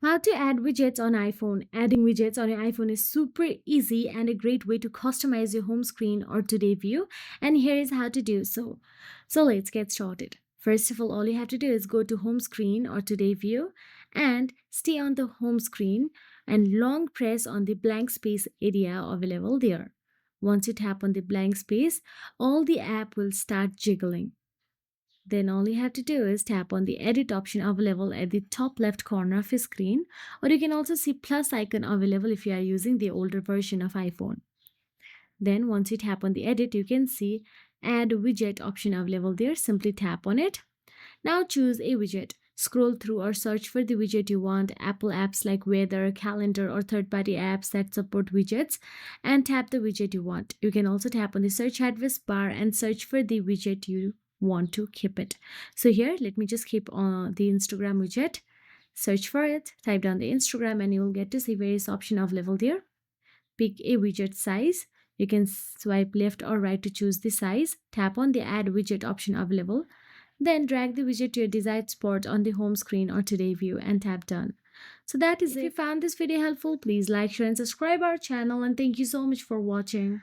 How to add widgets on iPhone. Adding widgets on your iPhone is super easy and a great way to customize your home screen or today view. And here is how to do so. So let's get started. First of all you have to do is go to home screen or today view and stay on the home screen and long press on the blank space area available there. Once you tap on the blank space, all the app will start jiggling. Then all you have to do is tap on the edit option available at the top left corner of your screen, or you can also see plus icon available if you are using the older version of iPhone. Then once you tap on the edit, you can see add widget option available there. Simply tap on it. Now choose a widget. Scroll through or search for the widget you want, Apple apps like weather, calendar, or third-party apps that support widgets, and tap the widget you want. You can also tap on the search address bar and search for the widget you want to keep it. So here, let me just keep on the Instagram widget. Search for it, type down the Instagram, and you will get to see various options available there. Pick a widget size. You can swipe left or right to choose the size. Tap on the add widget option available. Then drag the widget to your desired spot on the home screen or today view and tap done. So that is it. If you found this video helpful, please like, share and subscribe our channel, and thank you so much for watching.